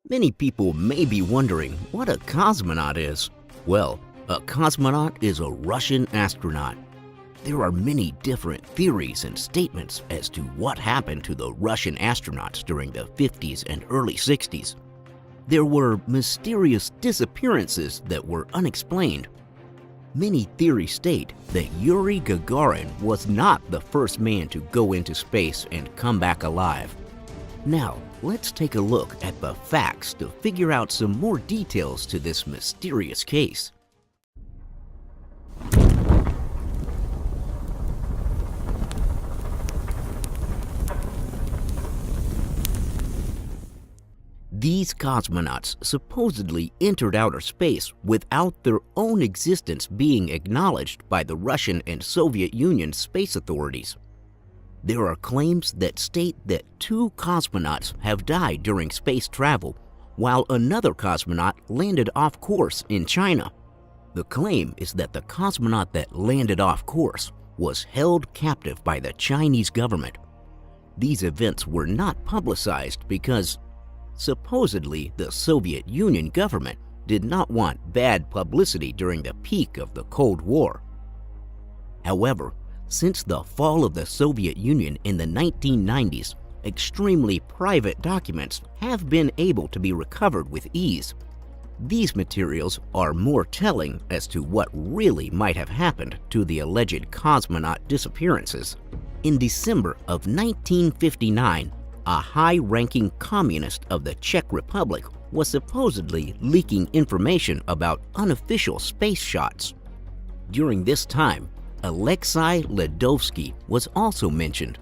Many people may be wondering what a cosmonaut is. Well, a cosmonaut is a Russian astronaut. There are many different theories and statements as to what happened to the Russian astronauts during the 50s and early 60s. There were mysterious disappearances that were unexplained. Many theories state that Yuri Gagarin was not the first man to go into space and come back alive. Now, let's take a look at the facts to figure out some more details to this mysterious case. These cosmonauts supposedly entered outer space without their own existence being acknowledged by the Russian and Soviet Union space authorities. There are claims that state that 2 cosmonauts have died during space travel, while another cosmonaut landed off course in China. The claim is that the cosmonaut that landed off course was held captive by the Chinese government. These events were not publicized because supposedly the Soviet Union government did not want bad publicity during the peak of the Cold War. However, since the fall of the Soviet Union in the 1990s, extremely private documents have been able to be recovered with ease. These materials are more telling as to what really might have happened to the alleged cosmonaut disappearances. In December of 1959, a high-ranking communist of the Czech Republic was supposedly leaking information about unofficial space shots. During this time, Alexei Ledovsky was also mentioned.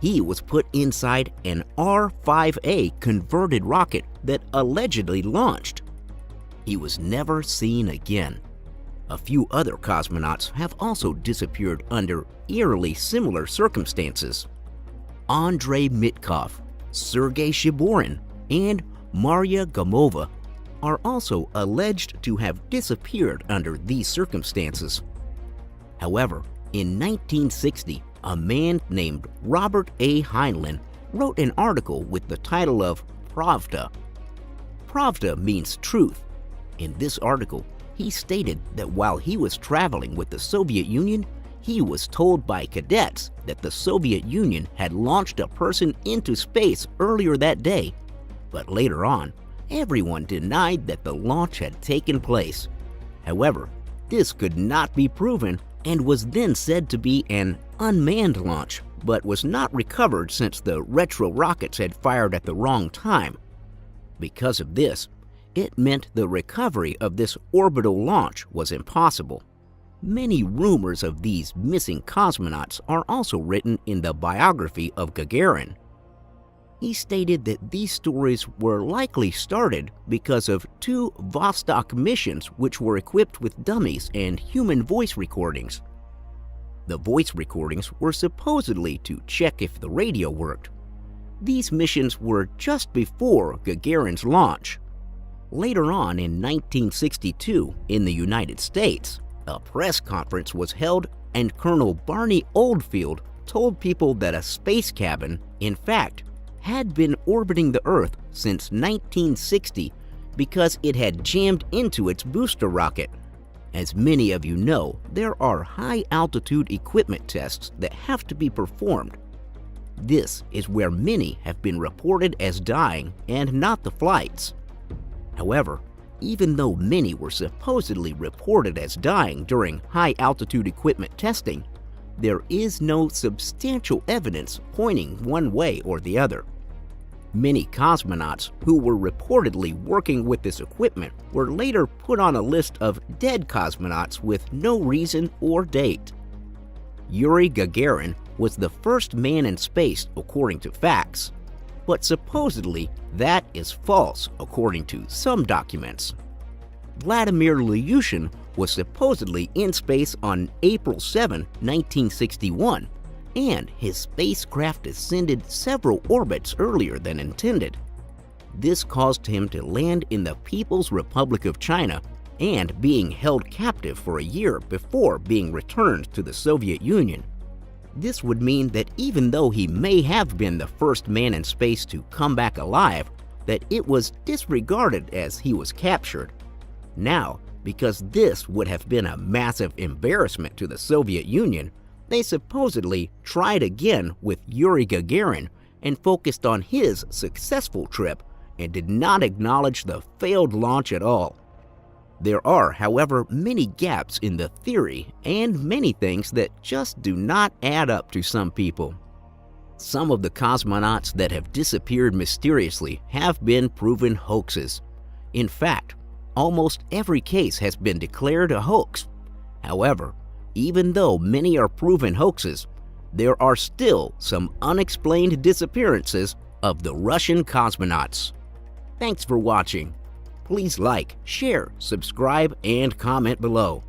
He was put inside an R-5A converted rocket that allegedly launched. He was never seen again. A few other cosmonauts have also disappeared under eerily similar circumstances. Andrei Mitkov, Sergei Shiborin, and Maria Gamova are also alleged to have disappeared under these circumstances. However, in 1960, a man named Robert A. Heinlein wrote an article with the title of Pravda. Pravda means truth. In this article, he stated that while he was traveling with the Soviet Union, he was told by cadets that the Soviet Union had launched a person into space earlier that day, but later on, everyone denied that the launch had taken place. However, this could not be proven and was then said to be an unmanned launch, but was not recovered since the retro rockets had fired at the wrong time. Because of this, it meant the recovery of this orbital launch was impossible. Many rumors of these missing cosmonauts are also written in the biography of Gagarin. He stated that these stories were likely started because of 2 Vostok missions which were equipped with dummies and human voice recordings. The voice recordings were supposedly to check if the radio worked. These missions were just before Gagarin's launch. Later on in 1962, in the United States, a press conference was held and Colonel Barney Oldfield told people that a space cabin, in fact, had been orbiting the Earth since 1960 because it had jammed into its booster rocket. As many of you know, there are high-altitude equipment tests that have to be performed. This is where many have been reported as dying and not the flights. However, even though many were supposedly reported as dying during high-altitude equipment testing, there is no substantial evidence pointing one way or the other. Many cosmonauts who were reportedly working with this equipment were later put on a list of dead cosmonauts with no reason or date. Yuri Gagarin was the first man in space according to facts, but supposedly that is false according to some documents. Vladimir Ilyushin was supposedly in space on April 7, 1961, and his spacecraft descended several orbits earlier than intended. This caused him to land in the People's Republic of China and being held captive for a year before being returned to the Soviet Union. This would mean that even though he may have been the first man in space to come back alive, that it was disregarded as he was captured. Now, because this would have been a massive embarrassment to the Soviet Union, they supposedly tried again with Yuri Gagarin and focused on his successful trip and did not acknowledge the failed launch at all. There are, however, many gaps in the theory and many things that just do not add up to some people. Some of the cosmonauts that have disappeared mysteriously have been proven hoaxes. In fact, almost every case has been declared a hoax. However, even though many are proven hoaxes, there are still some unexplained disappearances of the Russian cosmonauts. Thanks for watching. Please like, share, subscribe, and comment below.